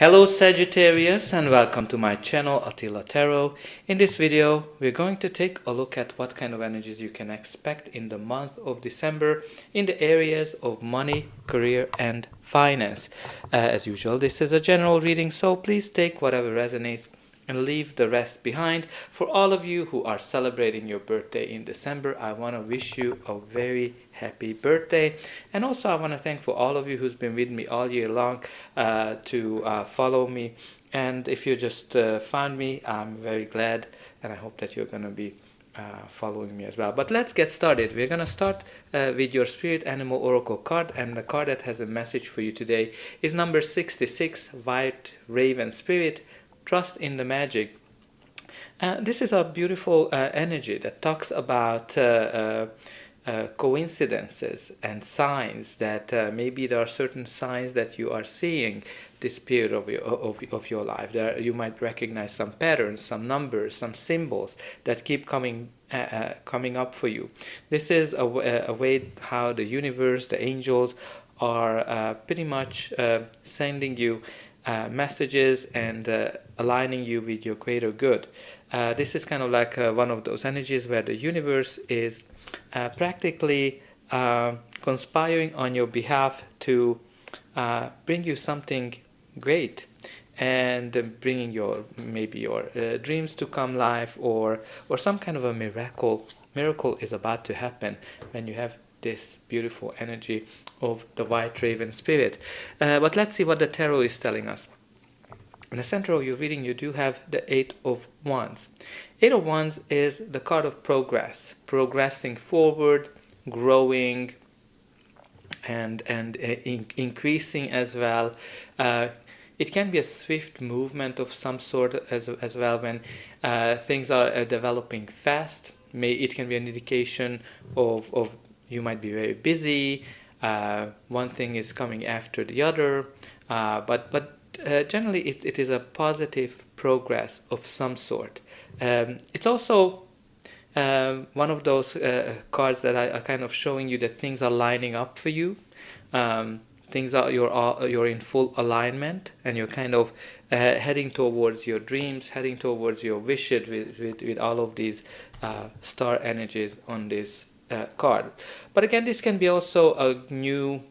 Hello Sagittarius and welcome to my channel Attila Tarot. In this video we're going to take a look at what kind of energies you can expect in the month of December in the areas of money, career and finance. As usual, this is a general reading, so please take whatever resonates and leave the rest behind. For all of you who are celebrating your birthday in December, I want to wish you a very happy birthday. And also I want to thank for all of you who's been with me all year long to follow me. And if you just found me, I'm very glad and I hope that you're going to be following me as well. But let's get started. We're going to start with your Spirit Animal Oracle card, and the card that has a message for you today is number 66, White Raven Spirit. Trust in the magic. This is a beautiful energy that talks about coincidences and signs that maybe there are certain signs that you are seeing this period of your life. There you might recognize some patterns, some numbers, some symbols that keep coming up for you. This is a way how the universe, the angels are pretty much sending you messages and aligning you with your greater good. This is kind of like one of those energies where the universe is practically conspiring on your behalf to bring you something great and bringing your dreams to come life, or some kind of a miracle is about to happen when you have this beautiful energy of the White Raven Spirit. But let's see what the tarot is telling us. In the center of your reading, you do have the Eight of Wands. Eight of Wands is the card of progress, progressing forward, growing, and increasing as well. It can be a swift movement of some sort as well when things are developing fast. It can be an indication of you might be very busy. One thing is coming after the other, but generally it is a positive progress of some sort. It's also one of those cards that are kind of showing you that things are lining up for you. You're in full alignment, and you're kind of heading towards your dreams, heading towards your wishes with all of these star energies on this card. But again, this can be also a new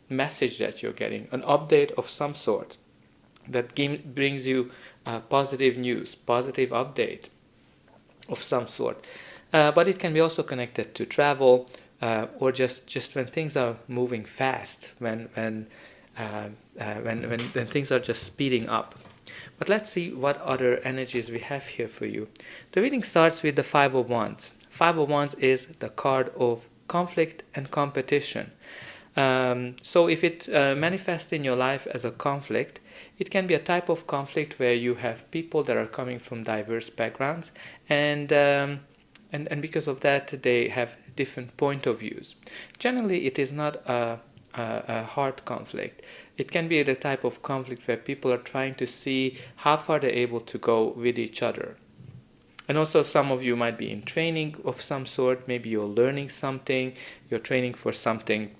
message that you're getting, an update of some sort that brings you positive news, positive update of some sort. But it can be also connected to travel, or just when things are moving fast, when things are just speeding up. But let's see what other energies we have here for you. The reading starts with the Five of Wands. Five of Wands is the card of conflict and competition. So if it manifests in your life as a conflict, it can be a type of conflict where you have people that are coming from diverse backgrounds, and because of that they have different point of views. Generally, it is not a hard conflict. It can be the type of conflict where people are trying to see how far they're able to go with each other. And also some of you might be in training of some sort. Maybe you're learning something, you're training for something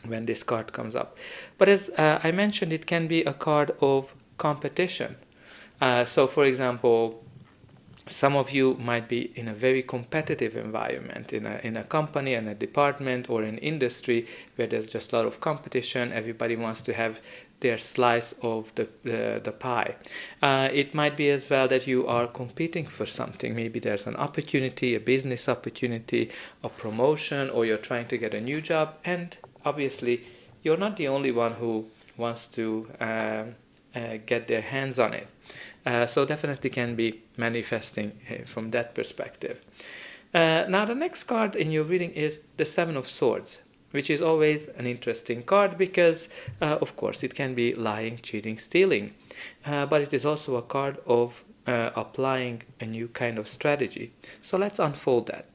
when this card comes up. But as I mentioned, it can be a card of competition. So for example, some of you might be in a very competitive environment, in a company, in a department, or an industry where there's just a lot of competition. Everybody wants to have their slice of the pie. It might be as well that you are competing for something. Maybe there's an opportunity, a business opportunity, a promotion, or you're trying to get a new job, and obviously you're not the only one who wants to get their hands on it. So definitely can be manifesting from that perspective. Now the next card in your reading is the Seven of Swords, which is always an interesting card because of course it can be lying, cheating, stealing, but it is also a card of applying a new kind of strategy. So let's unfold that.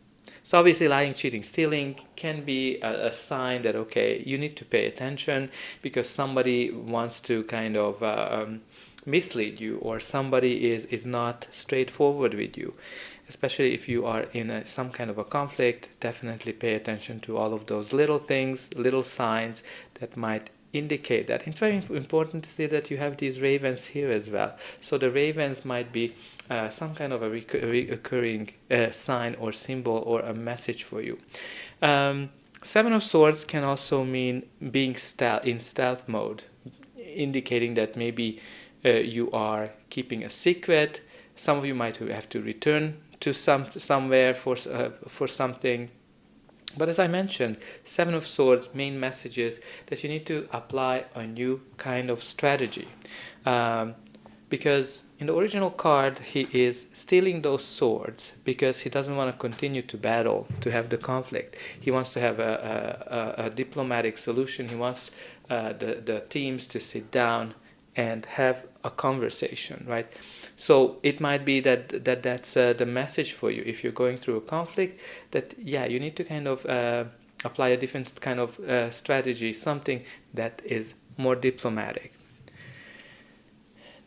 So obviously lying, cheating, stealing can be a sign that, okay, you need to pay attention because somebody wants to kind of mislead you, or somebody is not straightforward with you. Especially if you are in some kind of a conflict, definitely pay attention to all of those little things, little signs that might indicate that. It's very important to see that you have these ravens here as well. So the ravens might be some kind of a recurring sign or symbol or a message for you. Seven of Swords can also mean being in stealth mode, indicating that maybe you are keeping a secret. Some of you might have to return to somewhere for something. But as I mentioned, Seven of Swords' main message is that you need to apply a new kind of strategy. Because in the original card, he is stealing those swords because he doesn't want to continue to battle, to have the conflict. He wants to have a diplomatic solution. He wants the teams to sit down and have a conversation, right? So it might be that's the message for you if you're going through a conflict, that you need to kind of apply a different kind of strategy, something that is more diplomatic.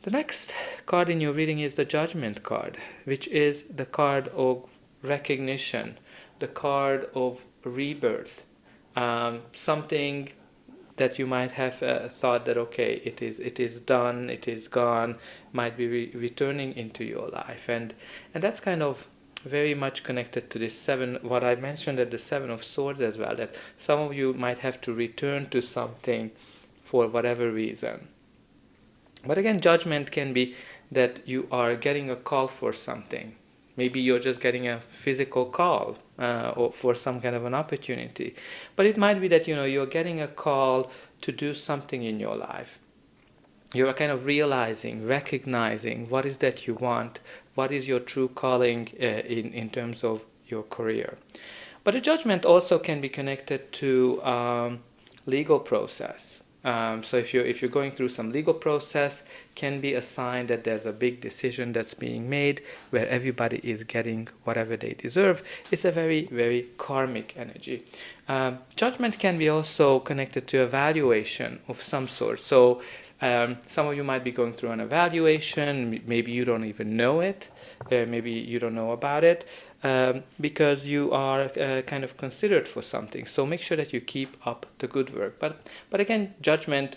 The next card in your reading is the Judgment card, which is the card of recognition, the card of rebirth, something that you might have thought that okay, it is done, it is gone, might be returning into your life, and that's kind of very much connected to this seven, what I mentioned at the Seven of Swords as well, that some of you might have to return to something for whatever reason. But again, Judgment can be that you are getting a call for something. Maybe you're just getting a physical call or for some kind of an opportunity. But it might be that you're getting a call to do something in your life. You're kind of realizing, recognizing what is that you want, what is your true calling in terms of your career. But a Judgment also can be connected to legal process. So if you're going through some legal process, can be a sign that there's a big decision that's being made where everybody is getting whatever they deserve. It's a very, very karmic energy. Judgment can be also connected to evaluation of some sort. So some of you might be going through an evaluation. Maybe you don't even know it. Maybe you don't know about it. Because you are kind of considered for something. So make sure that you keep up the good work. But again, Judgment,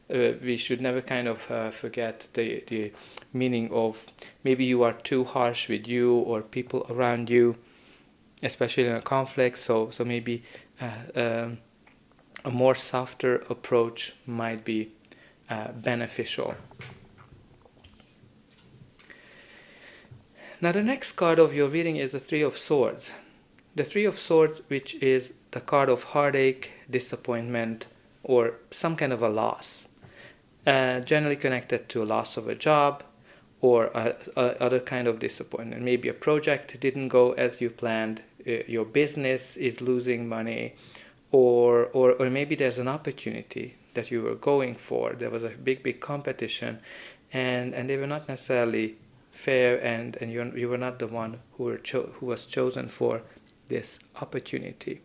we should never kind of forget the meaning of maybe you are too harsh with you or people around you, especially in a conflict. So maybe a more softer approach might be beneficial. Now the next card of your reading is the Three of Swords. The Three of Swords, which is the card of heartache, disappointment, or some kind of a loss. Generally connected to a loss of a job or other kind of disappointment. Maybe a project didn't go as you planned, your business is losing money, or maybe there's an opportunity that you were going for. There was a big competition and they were not necessarily fair, and you were not the one who was chosen for this opportunity.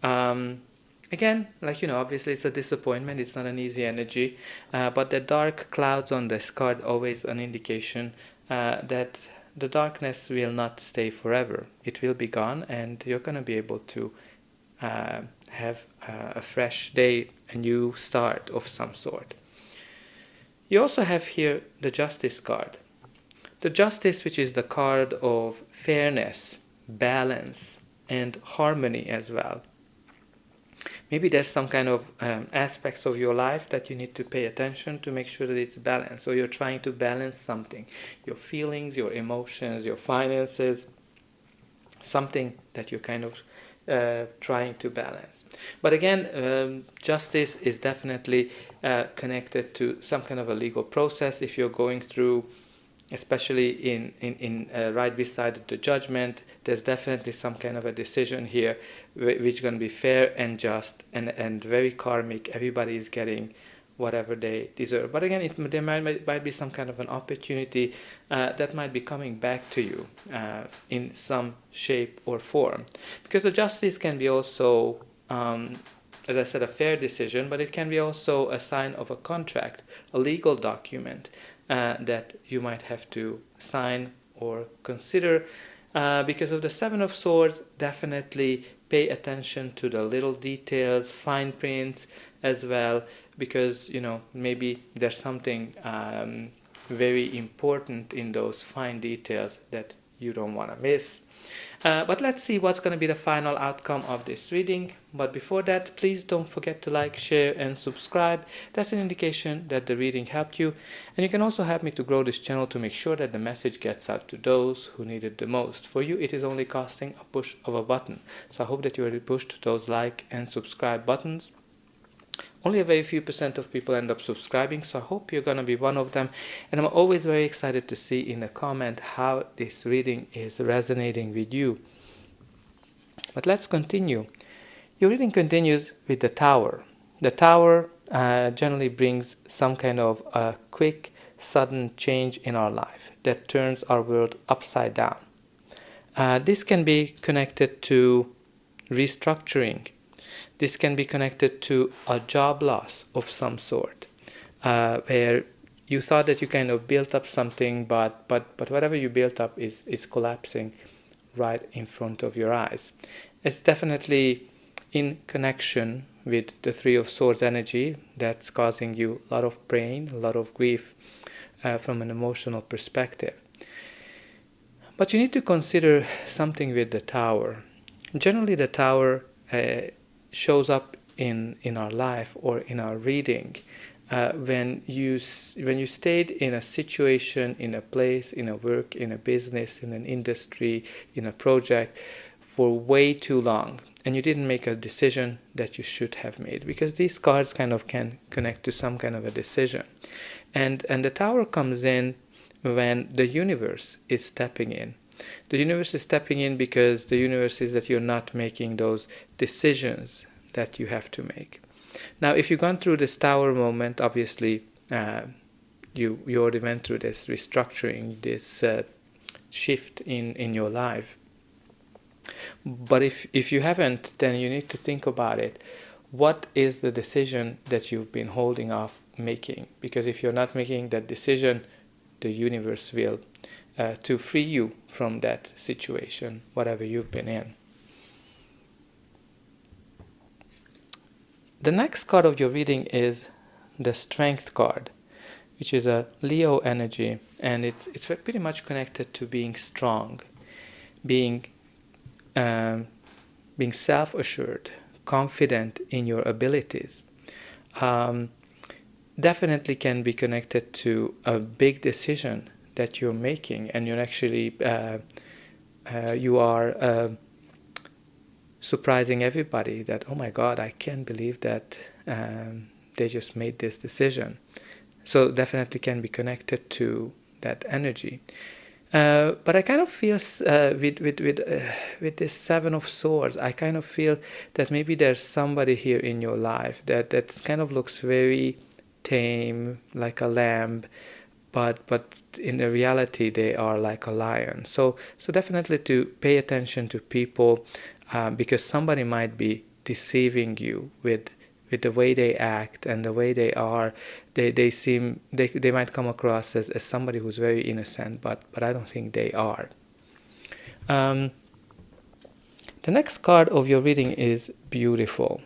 Again, obviously it's a disappointment. It's not an easy energy, but the dark clouds on this card always an indication that the darkness will not stay forever. It will be gone, and you're going to be able to have a fresh day, a new start of some sort. You also have here the Justice card. The Justice, which is the card of fairness, balance, and harmony as well. Maybe there's some kind of aspects of your life that you need to pay attention to make sure that it's balanced. So you're trying to balance something, your feelings, your emotions, your finances, something that you're kind of trying to balance. But again, justice is definitely connected to some kind of a legal process. If you're going through, especially in right beside the Judgment, there's definitely some kind of a decision here which is going to be fair and just and very karmic. Everybody is getting whatever they deserve. But again, there might be some kind of an opportunity that might be coming back to you in some shape or form. Because the Justice can be also, as I said, a fair decision, but it can be also a sign of a contract, a legal document that you might have to sign or consider. Because of the Seven of Swords, definitely pay attention to the little details, fine prints, as well, because maybe there's something very important in those fine details that you don't want to miss. But let's see what's going to be the final outcome of this reading. But before that, please don't forget to like, share, and subscribe. That's an indication that the reading helped you. And you can also help me to grow this channel to make sure that the message gets out to those who need it the most. For you, it is only costing a push of a button. So I hope that you already pushed those like and subscribe buttons. Only a very few % of people end up subscribing, so I hope you're going to be one of them. And I'm always very excited to see in a comment how this reading is resonating with you. But let's continue. Your reading continues with the Tower. The Tower generally brings some kind of a quick, sudden change in our life that turns our world upside down. This can be connected to restructuring. This can be connected to a job loss of some sort, where you thought that you kind of built up something, but whatever you built up is collapsing right in front of your eyes. It's definitely in connection with the Three of Swords energy that's causing you a lot of pain, a lot of grief from an emotional perspective. But you need to consider something with the Tower. Generally, the Tower shows up in our life or in our reading when you stayed in a situation, in a place, in a work, in a business, in an industry, in a project for way too long, and you didn't make a decision that you should have made, because these cards kind of can connect to some kind of a decision. And the Tower comes in when the universe is stepping in. The universe is stepping in because the universe sees that you're not making those decisions that you have to make. Now, if you've gone through this Tower moment, obviously you already went through this restructuring, this shift in your life. But if you haven't, then you need to think about it. What is the decision that you've been holding off making? Because if you're not making that decision, the universe will to free you from that situation, whatever you've been in. The next card of your reading is the Strength card, which is a Leo energy, and it's pretty much connected to being strong, being self-assured, confident in your abilities. Definitely can be connected to a big decision that you're making, and you're actually you are surprising everybody that, oh my God, I can't believe that they just made this decision. So definitely can be connected to that energy. But I kind of feel with this Seven of Swords, I kind of feel that maybe there's somebody here in your life that kind of looks very tame, like a lamb, but in the reality they are like a lion. So definitely to pay attention to people, because somebody might be deceiving you with the way they act and the way they are. They might come across as somebody who's very innocent, but I don't think they are. The next card of your reading is beautiful,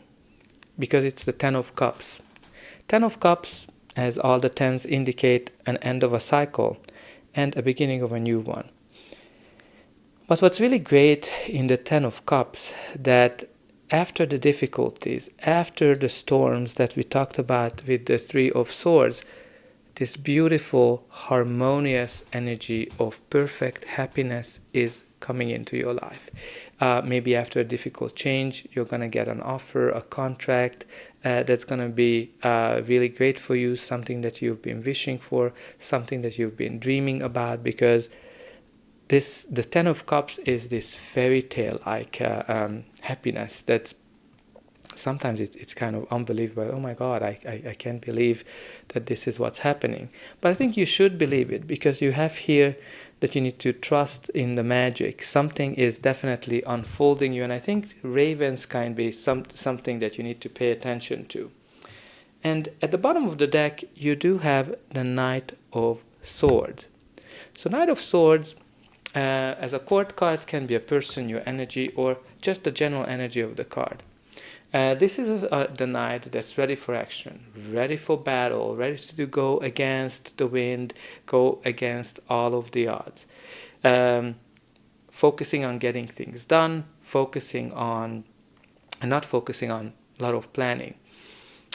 because it's the Ten of Cups. Ten of Cups, as all the tens indicate, an end of a cycle and a beginning of a new one. But what's really great in the Ten of Cups, that after the difficulties, after the storms that we talked about with the Three of Swords, this beautiful, harmonious energy of perfect happiness is coming into your life. Maybe after a difficult change, you're going to get an offer, a contract that's going to be really great for you, something that you've been wishing for, something that you've been dreaming about, because the Ten of Cups is this fairy tale like happiness that sometimes it's kind of unbelievable. Oh my God, I can't believe that this is what's happening. But I think you should believe it, because you have here that you need to trust in the magic. Something is definitely unfolding you, and I think ravens can be something that you need to pay attention to. And at the bottom of the deck, you do have the Knight of Swords. So Knight of Swords, as a court card, can be a person, your energy, or just the general energy of the card. This is the knight that's ready for action, ready for battle, ready to go against the wind, go against all of the odds. Focusing on getting things done, not focusing on a lot of planning.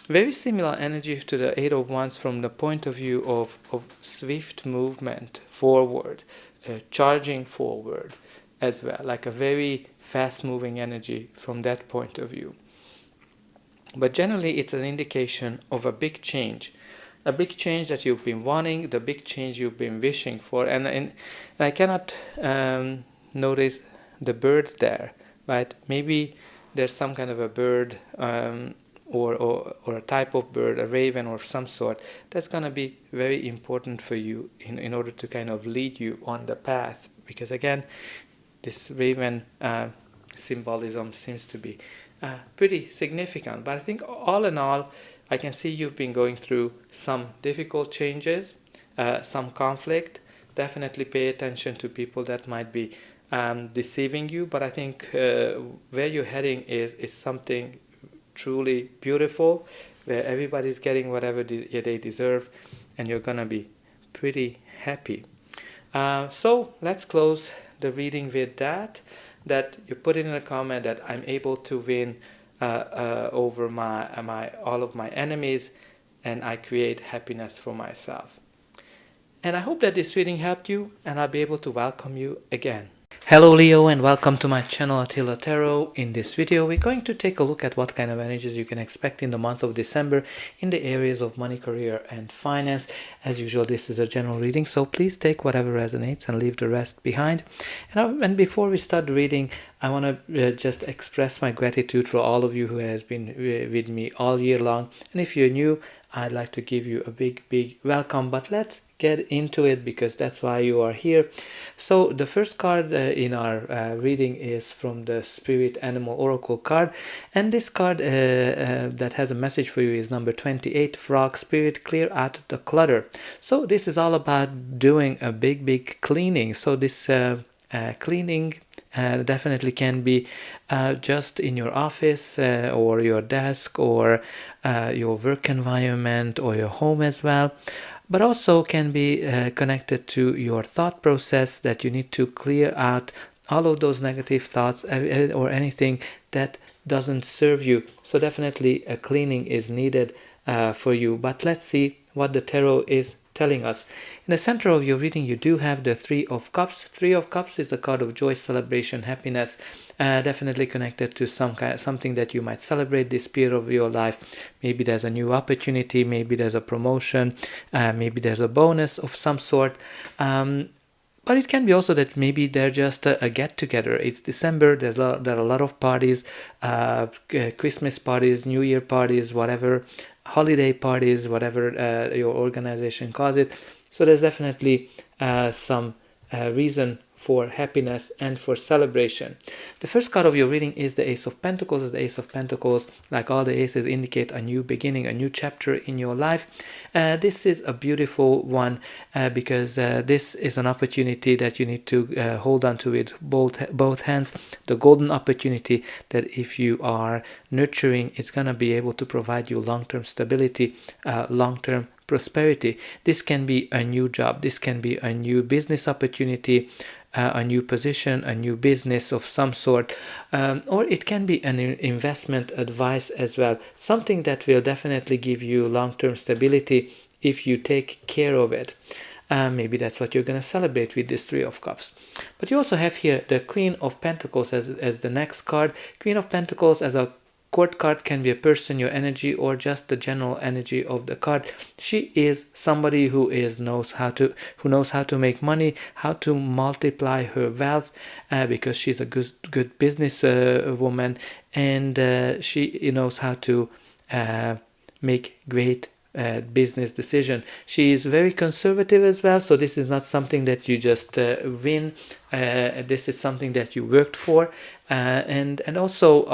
Very similar energy to the Eight of Wands from the point of view of swift movement forward, charging forward as well, like a very fast moving energy from that point of view. But generally it's an indication of a big change that you've been wanting, the big change you've been wishing for. And I cannot notice the bird there, right? Maybe there's some kind of a bird or a type of bird, a raven or some sort, that's going to be very important for you in order to kind of lead you on the path. Because again, this raven symbolism seems to be pretty significant. But I think all in all, I can see you've been going through some difficult changes, some conflict. Definitely pay attention to people that might be deceiving you. But I think where you're heading is something truly beautiful, where everybody's getting whatever they deserve, and you're gonna be pretty happy. So let's close the reading with that you put in a comment that I'm able to win over all of my enemies, and I create happiness for myself. And I hope that this reading helped you, and I'll be able to welcome you again. Hello Leo, and welcome to my channel Attila Tarot. In this video we're going to take a look at what kind of energies you can expect in the month of December in the areas of money, career and finance. As usual, this is a general reading, so please take whatever resonates and leave the rest behind. And before we start the reading, I want to just express my gratitude for all of you who has been with me all year long. And if you're new, I'd like to give you a big welcome. But let's get into it, because that's why you are here. So the first card in our reading is from the Spirit Animal Oracle card, and this card that has a message for you is number 28, Frog Spirit, clear out the clutter. So this is all about doing a big cleaning. So this cleaning definitely can be just in your office or your desk or your work environment or your home as well, but also can be connected to your thought process, that you need to clear out all of those negative thoughts or anything that doesn't serve you. So definitely a cleaning is needed for you. But let's see what the tarot is telling us. In the center of your reading, you do have the Three of Cups. Three of Cups is the card of joy, celebration, happiness, definitely connected to something that you might celebrate this period of your life. Maybe there's a new opportunity, maybe there's a promotion, maybe there's a bonus of some sort. But it can be also that maybe they're just a get-together. It's December, there are a lot of parties, Christmas parties, New Year parties, whatever, holiday parties, whatever your organization calls it. So there's definitely some reason for happiness and for celebration. The first card of your reading is the Ace of Pentacles. The Ace of Pentacles, like all the aces, indicate a new beginning, a new chapter in your life. This is a beautiful one because this is an opportunity that you need to hold on to with both hands. The golden opportunity that if you are nurturing, it's going to be able to provide you long-term stability, long-term prosperity. This can be a new job, this can be a new business opportunity, a new position, a new business of some sort, or it can be an investment advice as well, something that will definitely give you long-term stability if you take care of it. Maybe that's what you're going to celebrate with this Three of Cups. But you also have here the Queen of Pentacles as the next card. Queen of Pentacles as a court card can be a person, your energy, or just the general energy of the card. She is somebody who knows how to make money, how to multiply her wealth, because she's a good business woman, and she knows how to make great business decision. She is very conservative as well, so this is not something that you just win. This is something that you worked for, and also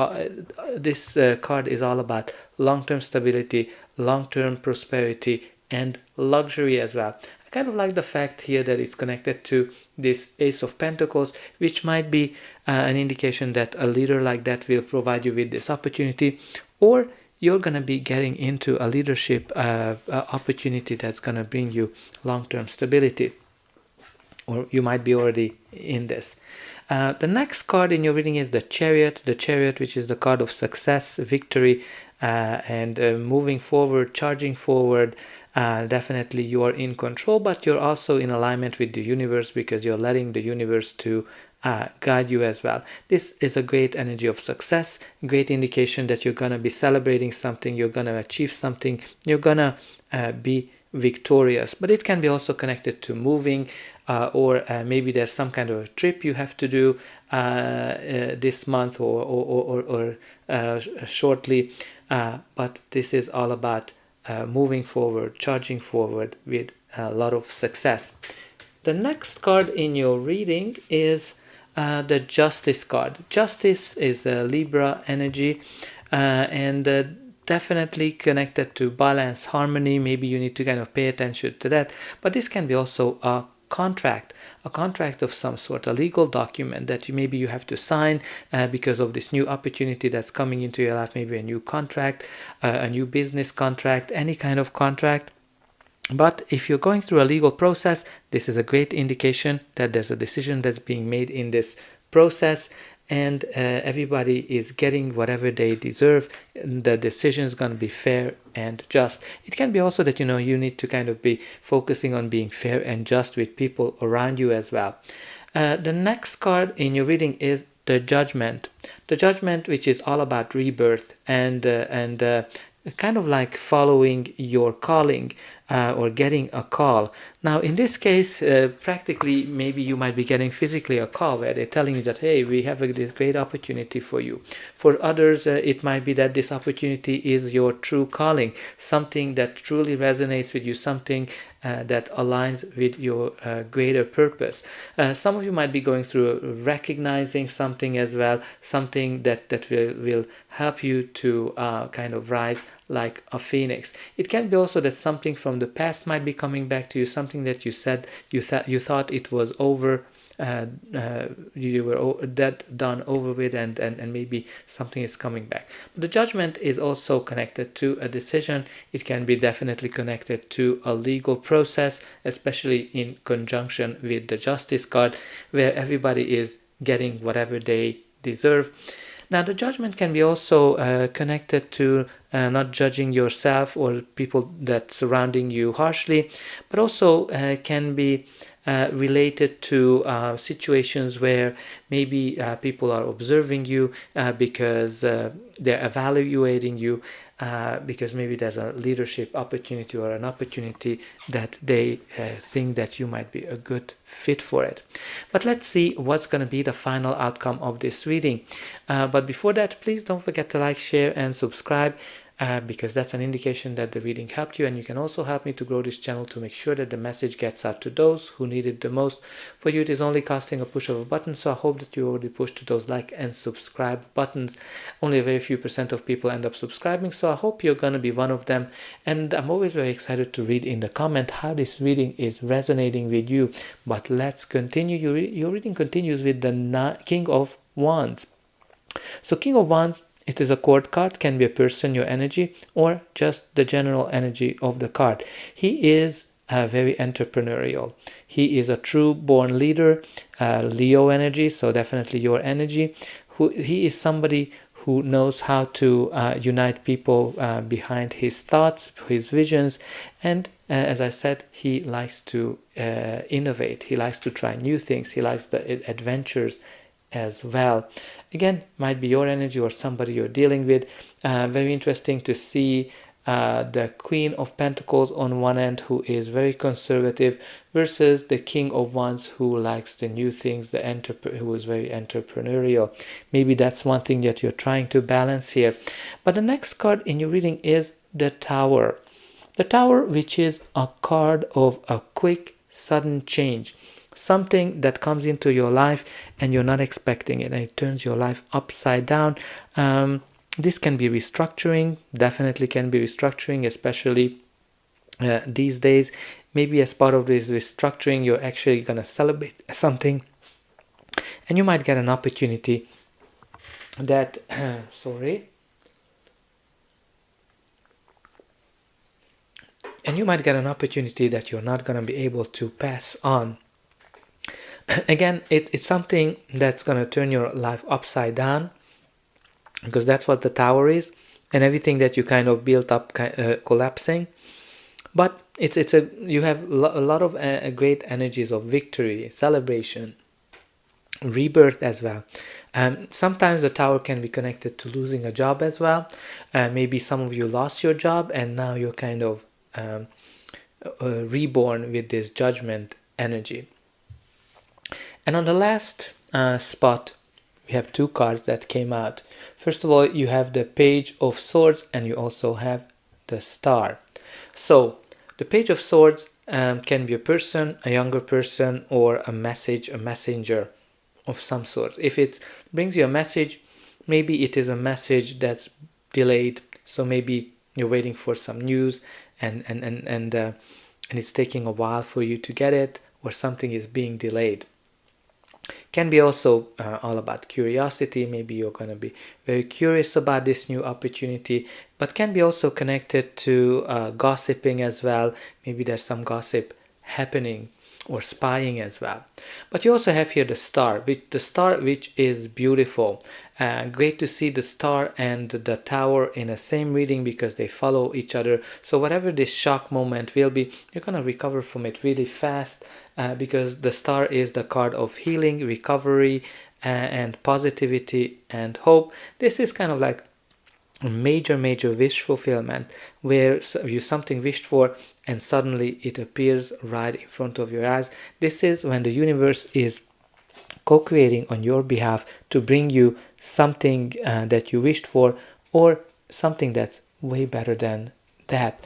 this card is all about long-term stability, long-term prosperity, and luxury as well. I kind of like the fact here that it's connected to this Ace of Pentacles, which might be an indication that a leader like that will provide you with this opportunity, or you're going to be getting into a leadership opportunity that's going to bring you long-term stability, or you might be already in this. The next card in your reading is the Chariot, which is the card of success, victory, and moving forward, charging forward. Definitely you are in control, but you're also in alignment with the universe, because you're letting the universe to guide you as well. This is a great energy of success, great indication that you're going to be celebrating something, you're going to achieve something, you're going to be victorious. But it can be also connected to moving, or maybe there's some kind of a trip you have to do this month or shortly. But this is all about moving forward, charging forward with a lot of success. The next card in your reading is the Justice card. Justice is a Libra energy, and definitely connected to balance, harmony. Maybe you need to kind of pay attention to that. But this can be also a contract of some sort, a legal document that maybe you have to sign because of this new opportunity that's coming into your life, maybe a new contract, a new business contract, any kind of contract. But if you're going through a legal process, this is a great indication that there's a decision that's being made in this process, and everybody is getting whatever they deserve. The decision is going to be fair and just. It can be also that, you need to kind of be focusing on being fair and just with people around you as well. The next card in your reading is the Judgment. The Judgment, which is all about rebirth and kind of like following your calling, or getting a call. Now in this case, practically maybe you might be getting physically a call where they're telling you that, hey, we have this great opportunity for you. For others, it might be that this opportunity is your true calling, something that truly resonates with you, something that aligns with your greater purpose. Some of you might be going through recognizing something as well, something that will help you to kind of rise like a phoenix. It can be also that something from the past might be coming back to you, something that you said you thought it was over, you were done over with, and maybe something is coming back. But the Judgment is also connected to a decision. It can be definitely connected to a legal process, especially in conjunction with the Justice card, where everybody is getting whatever they deserve. Now, the Judgment can be also connected to not judging yourself or people that surrounding you harshly, but also can be related to situations where maybe people are observing you because they're evaluating you, because maybe there's a leadership opportunity or an opportunity that they think that you might be a good fit for it. But let's see what's going to be the final outcome of this reading. But before that, please don't forget to like, share, and subscribe. Because that's an indication that the reading helped you, and you can also help me to grow this channel to make sure that the message gets out to those who need it the most. For you, it is only casting a push of a button, so I hope that you already pushed those like and subscribe buttons. Only a very few % of people end up subscribing, so I hope you're gonna be one of them. And I'm always very excited to read in the comment how this reading is resonating with you. But let's continue. Your reading continues with the King of Wands. So King of Wands, it is a court card, can be a person, your energy, or just the general energy of the card. He is very entrepreneurial. He is a true born leader, Leo energy, so definitely your energy. He is somebody who knows how to unite people behind his thoughts, his visions, and as I said, he likes to innovate. He likes to try new things. He likes the adventures as well. Again, might be your energy or somebody you're dealing with. Very interesting to see the Queen of Pentacles on one end, who is very conservative, versus the King of Wands, who likes the new things, who is very entrepreneurial. Maybe that's one thing that you're trying to balance here. But the next card in your reading is the Tower. The Tower, which is a card of a quick, sudden change. Something that comes into your life and you're not expecting it, and it turns your life upside down. This can be restructuring, definitely can be restructuring, especially these days. Maybe as part of this restructuring, you're actually going to celebrate something, And you might get an opportunity that sorry and you might get an opportunity that you're not going to be able to pass on. Again, it's something that's going to turn your life upside down, because that's what the Tower is, and everything that you kind of built up collapsing. But you have a lot of great energies of victory, celebration, rebirth as well. Sometimes the Tower can be connected to losing a job as well. Maybe some of you lost your job and now you're kind of reborn with this Judgment energy. And on the last spot, we have two cards that came out. First of all, you have the Page of Swords and you also have the Star. So the Page of Swords can be a person, a younger person, or a messenger of some sort. If it brings you a message, maybe it is a message that's delayed. So maybe you're waiting for some news and it's taking a while for you to get it, or something is being delayed. Can be also all about curiosity. Maybe you're going to be very curious about this new opportunity, but can be also connected to gossiping as well. Maybe there's some gossip happening, or spying as well. But you also have here the Star, which is beautiful. Great to see the Star and the Tower in the same reading, because they follow each other. So whatever this shock moment will be, you're going to recover from it really fast, because the Star is the card of healing, recovery, and positivity and hope. This is kind of like a major wish fulfillment, where you something wished for and suddenly it appears right in front of your eyes. This is when the universe is co-creating on your behalf to bring you something that you wished for, or something that's way better than that.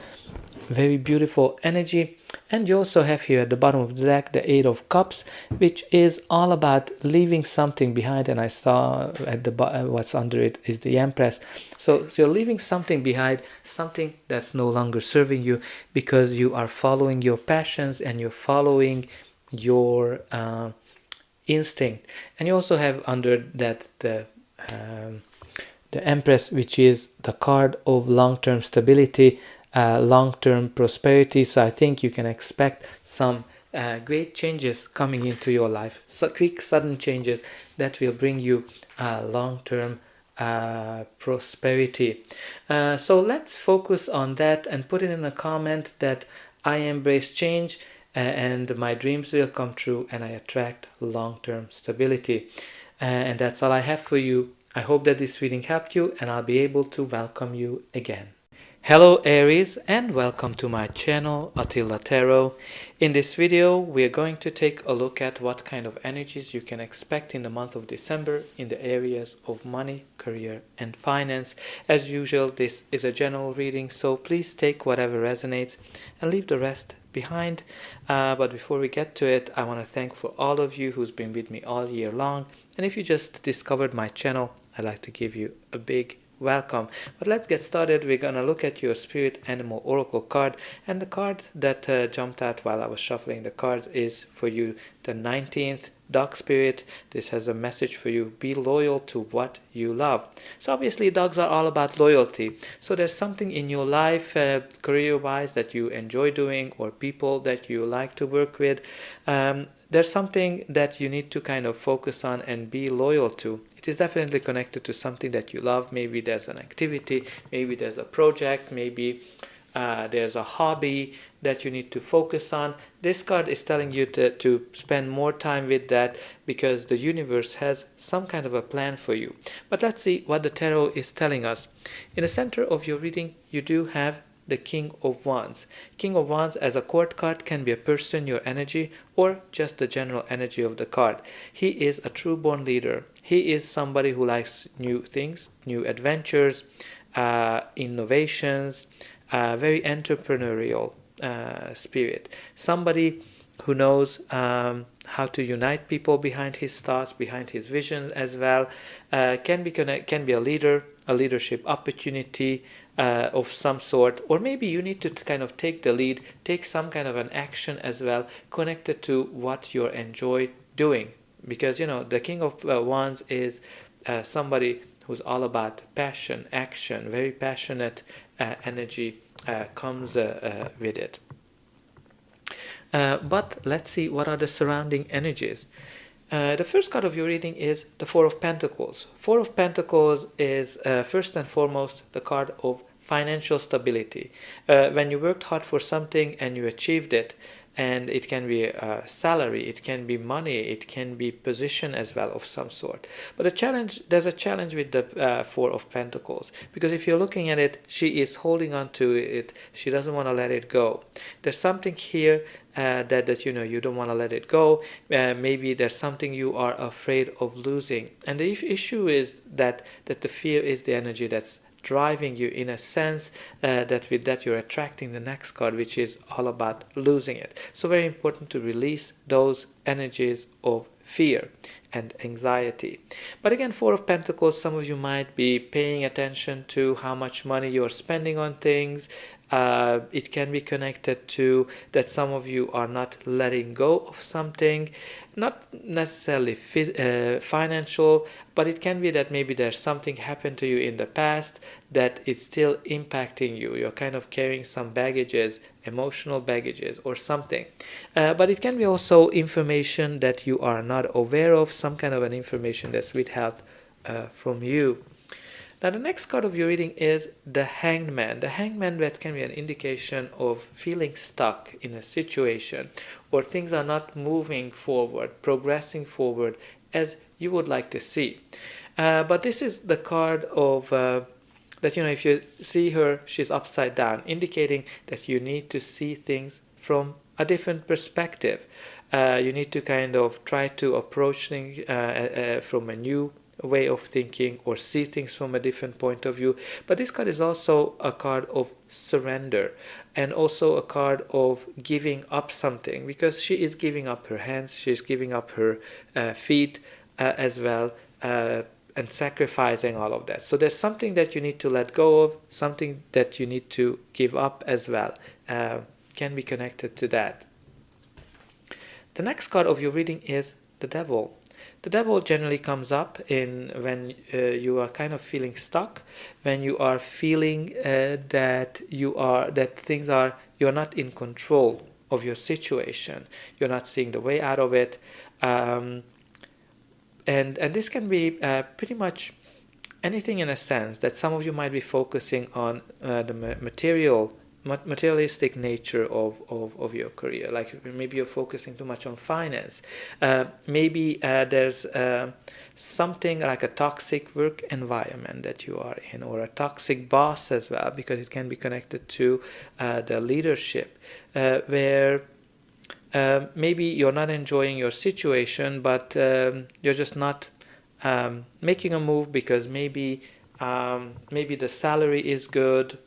Very beautiful energy. And you also have here at the bottom of the deck the Eight of Cups, which is all about leaving something behind. And I saw at the what's under it is the Empress. So you're leaving something behind, something that's no longer serving you, because you are following your passions and you're following your instinct. And you also have under that the Empress, which is the card of long-term stability, long-term prosperity. So I think you can expect some great changes coming into your life. So quick, sudden changes that will bring you long-term prosperity. So let's focus on that and put it in a comment that I embrace change and my dreams will come true and I attract long-term stability. And that's all I have for you. I hope that this reading helped you and I'll be able to welcome you again. Hello Aries, and welcome to my channel Attila Tarot. In this video we are going to take a look at what kind of energies you can expect in the month of December in the areas of money, career and finance. As usual, this is a general reading, so please take whatever resonates and leave the rest behind. But before we get to it, I want to thank for all of you who's been with me all year long, and if you just discovered my channel, I'd like to give you a big welcome. But let's get started. We're gonna look at your Spirit Animal Oracle card, and the card that jumped out while I was shuffling the cards is for you the 19th Dog Spirit. This has a message for you: be loyal to what you love. So obviously dogs are all about loyalty, so there's something in your life career wise that you enjoy doing, or people that you like to work with. There's something that you need to kind of focus on and be loyal to. It is definitely connected to something that you love. Maybe there's an activity, maybe there's a project, maybe there's a hobby that you need to focus on. This card is telling you to spend more time with that, because the universe has some kind of a plan for you. But let's see what the tarot is telling us. In the center of your reading, you do have the King of Wands. King of Wands as a court card can be a person, your energy, or just the general energy of the card. He is a true born leader. He is somebody who likes new things, new adventures, innovations, very entrepreneurial spirit. Somebody who knows how to unite people behind his thoughts, behind his vision as well. Can be a leader, a leadership opportunity of some sort, or maybe you need to kind of take the lead, take some kind of an action as well, connected to what you enjoy doing. because the King of Wands is somebody who's all about passion, action, very passionate energy comes with it. But let's see what are the surrounding energies. The first card of your reading is the Four of Pentacles. Four of Pentacles is first and foremost the card of financial stability. When you worked hard for something and you achieved it, and it can be a salary, it can be money, it can be position as well of some sort. But there's a challenge with the Four of Pentacles, because if you're looking at it, she is holding on to it. She doesn't want to let it go. There's something here that you don't want to let it go. Maybe there's something you are afraid of losing, and the issue is that the fear is the energy that's driving you, in a sense that with that you're attracting the next card, which is all about losing it. So very important to release those energies of fear and anxiety. But again, Four of Pentacles, some of you might be paying attention to how much money you're spending on things. It can be connected to that some of you are not letting go of something, not necessarily financial, but it can be that maybe there's something happened to you in the past that is still impacting you. You're kind of carrying some baggages, emotional baggages or something. But it can be also information that you are not aware of, some kind of an information that's withheld from you. Now the next card of your reading is the Hanged Man. The Hanged Man, that can be an indication of feeling stuck in a situation, or things are not moving forward, progressing forward as you would like to see. But this is the card of that, if you see her, she's upside down, indicating that you need to see things from a different perspective. You need to kind of try to approach things from a new way of thinking, or see things from a different point of view. But this card is also a card of surrender, and also a card of giving up something, because she is giving up her hands, she's giving up her feet as well, and sacrificing all of that. So there's something that you need to let go of, something that you need to give up as well. Can be connected to that. The next card of your reading is the Devil. The Devil generally comes up when you are kind of feeling stuck, when you are feeling that you're not in control of your situation, you're not seeing the way out of it, and this can be pretty much anything, in a sense that some of you might be focusing on the materialistic nature of your career. Like maybe you're focusing too much on finance. Maybe there's something like a toxic work environment that you are in, or a toxic boss as well, because it can be connected to the leadership, where maybe you're not enjoying your situation, but you're just not making a move because maybe the salary is good,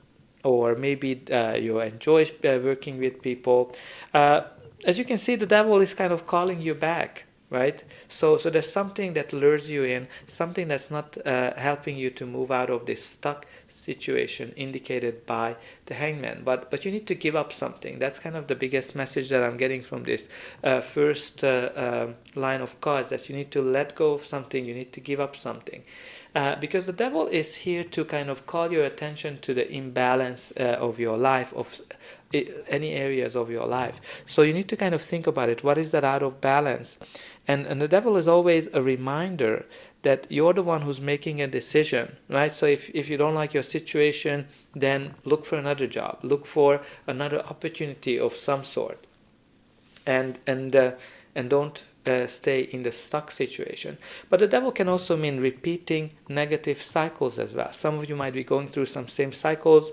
or maybe you enjoy working with people. As you can see, the Devil is kind of calling you back, right? So there's something that lures you in, something that's not helping you to move out of this stuck situation indicated by the Hangman. But you need to give up something. That's kind of the biggest message that I'm getting from this first line of cards, that you need to let go of something, you need to give up something. Because the Devil is here to kind of call your attention to the imbalance of your life, of any areas of your life. So you need to kind of think about it. What is that out of balance? And the Devil is always a reminder that you're the one who's making a decision, right? So if you don't like your situation, then look for another job, look for another opportunity of some sort, and don't stay in the stuck situation. But the Devil can also mean repeating negative cycles as well. Some of you might be going through some same cycles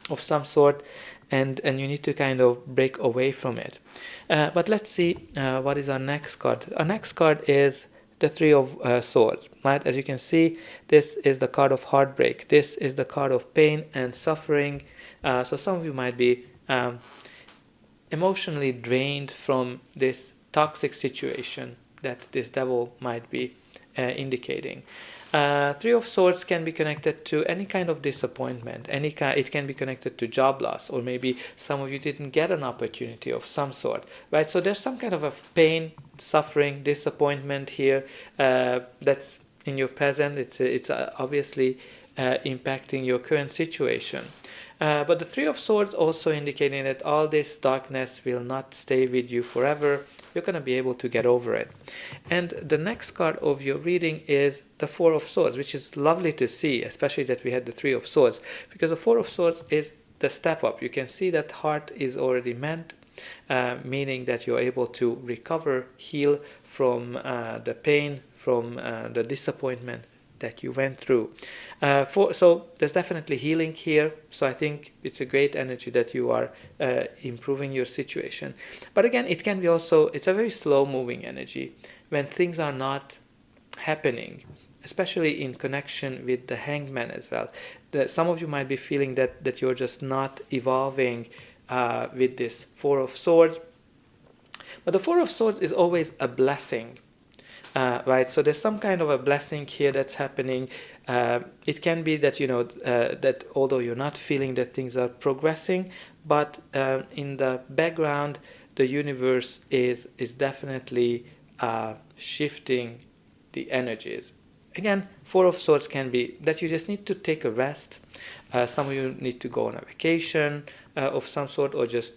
of some sort, and you need to kind of break away from it. But let's see what is our next card. Our next card is the Three of Swords, right? As you can see, this is the card of heartbreak. This is the card of pain and suffering. So some of you might be emotionally drained from this toxic situation that this Devil might be indicating. Three of Swords can be connected to any kind of disappointment. It can be connected to job loss, or maybe some of you didn't get an opportunity of some sort, right? So there's some kind of a pain, suffering, disappointment here that's in your present. It's obviously impacting your current situation. But the Three of Swords also indicating that all this darkness will not stay with you forever. You're going to be able to get over it. And the next card of your reading is the Four of Swords, which is lovely to see, especially that we had the Three of Swords, because the Four of Swords is the step up. You can see that heart is already mended, meaning that you're able to recover, heal from the pain, from the disappointment that you went through. So there's definitely healing here. So I think it's a great energy that you are improving your situation. But again, it can be also, it's a very slow moving energy when things are not happening, especially in connection with the Hangman as well. Some of you might be feeling that you're just not evolving with this Four of Swords. But the Four of Swords is always a blessing. Right, so there's some kind of a blessing here that's happening. It can be that that although you're not feeling that things are progressing, but in the background, the universe is definitely shifting the energies. Again, Four of Swords can be that you just need to take a rest. Some of you need to go on a vacation of some sort, or just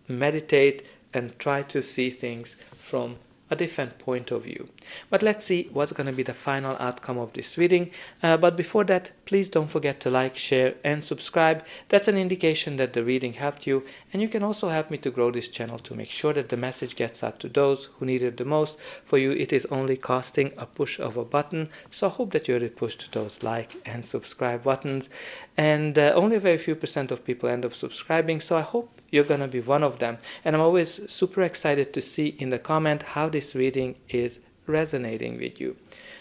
meditate and try to see things from a different point of view. But let's see what's going to be the final outcome of this reading. But before that, please don't forget to like, share, and subscribe. That's an indication that the reading helped you, and you can also help me to grow this channel to make sure that the message gets out to those who need it the most. For you, it is only costing a push of a button, so I hope that you already pushed those like and subscribe buttons. And only a very few % of people end up subscribing, so I hope you're going to be one of them. And I'm always super excited to see in the comment how this reading is resonating with you.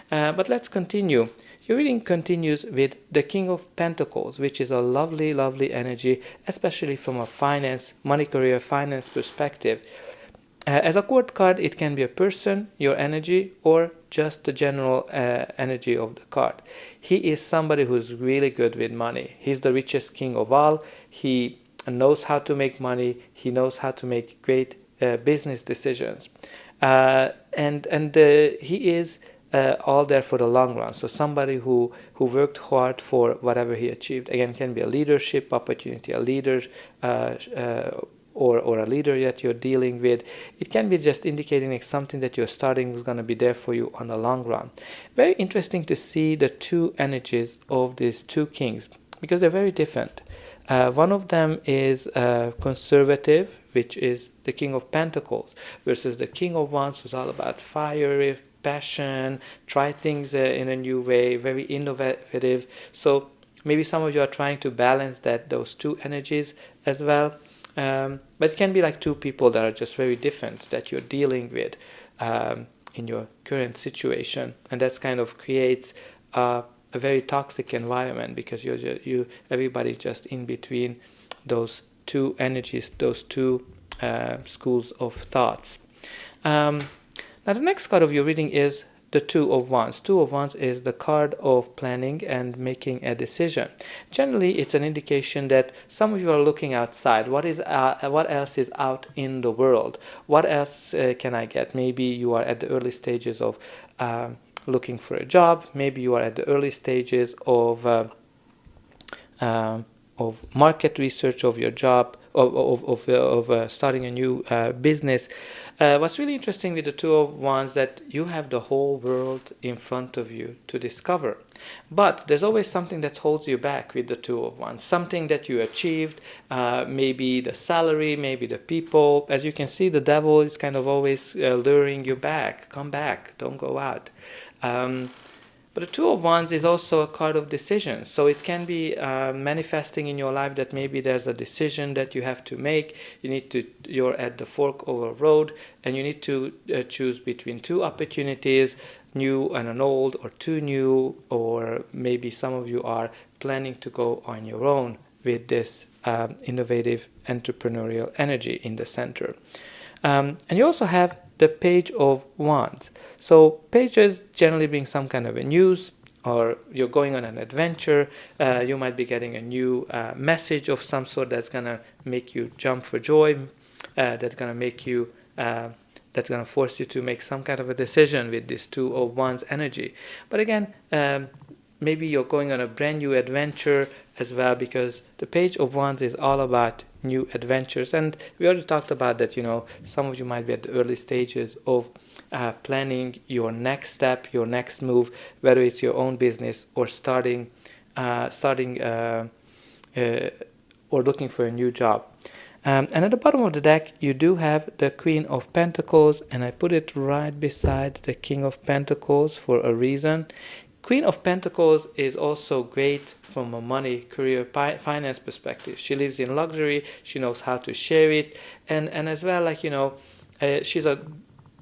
But let's continue. Your reading continues with the King of Pentacles, which is a lovely, lovely energy, especially from a finance, money, career, finance perspective. As a court card, it can be a person, your energy, or just the general energy of the card. He is somebody who's really good with money. He's the richest king of all. He knows how to make money. He knows how to make great business decisions. And he is all there for the long run. So somebody who worked hard for whatever he achieved. Again, can be a leadership opportunity, a leader, or a leader that you're dealing with. It can be just indicating like something that you're starting is going to be there for you on the long run. Very interesting to see the two energies of these two kings, because they're very different. One of them is conservative, which is the King of Pentacles, versus the King of Wands, who's all about fire, passion, try things in a new way, very innovative. So maybe some of you are trying to balance those two energies as well. But it can be like two people that are just very different that you're dealing with in your current situation, and that's kind of creates a very toxic environment, because everybody's just in between those two energies, those two schools of thoughts. Now the next card of your reading is the Two of Wands. Two of Wands is the card of planning and making a decision. Generally, it's an indication that some of you are looking outside. What else is out in the world? What else can I get? Maybe you are at the early stages of looking for a job. Maybe you are at the early stages of market research of your job, of starting a new business. What's really interesting with the Two of Wands that you have the whole world in front of you to discover. But there's always something that holds you back with the Two of Wands. Something that you achieved, maybe the salary, maybe the people. As you can see, the devil is kind of always luring you back. Come back, don't go out. But the Two of Wands is also a card of decisions. So it can be manifesting in your life that maybe there's a decision that you have to make. You're at the fork of a road, and you need to choose between two opportunities, new and an old, or two new, or maybe some of you are planning to go on your own with this innovative entrepreneurial energy in the center. And you also have the Page of Wands. So pages generally bring some kind of a news or you're going on an adventure. You might be getting a new message of some sort that's gonna make you jump for joy. That's gonna make you. That's gonna force you to make some kind of a decision with this 2 of Wands energy. But again, maybe you're going on a brand new adventure as well, because the Page of Wands is all about new adventures. And we already talked about that, some of you might be at the early stages of planning your next step, your next move, whether it's your own business or starting or looking for a new job. And at the bottom of the deck, you do have the Queen of Pentacles, and I put it right beside the King of Pentacles for a reason. Queen of Pentacles is also great from a money, career, finance perspective. She lives in luxury. She knows how to share it, and as well, she's a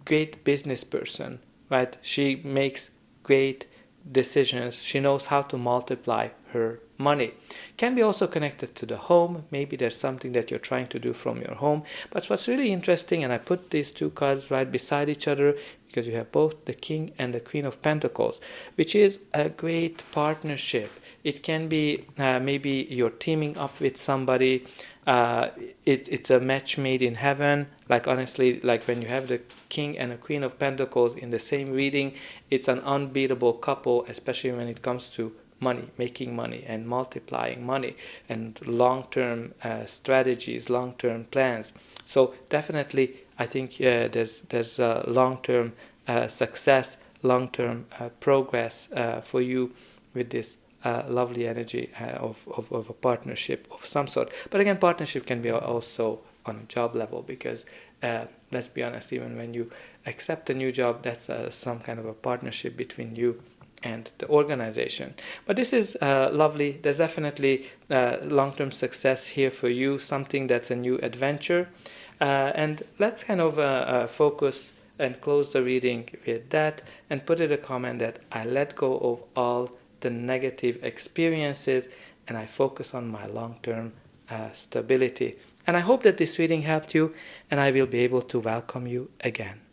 great business person, right? She makes great decisions. She knows how to multiply her money. Can be also connected to the home. Maybe there's something that you're trying to do from your home. But what's really interesting, and I put these two cards right beside each other because you have both the King and the Queen of Pentacles, which is a great partnership. It can be maybe you're teaming up with somebody. It's a match made in heaven. Like honestly, like when you have the King and the Queen of Pentacles in the same reading, it's an unbeatable couple, especially when it comes to money, making money and multiplying money, and long-term strategies, long-term plans. So definitely, I think there's long-term success, long-term progress for you with this lovely energy of a partnership of some sort. But again, partnership can be also on a job level, because let's be honest, even when you accept a new job, that's some kind of a partnership between you and the organization. But this is lovely. There's definitely long-term success here for you, something that's a new adventure. And let's kind of focus and close the reading with that, and put in a comment that I let go of all the negative experiences and I focus on my long-term stability. And I hope that this reading helped you, and I will be able to welcome you again.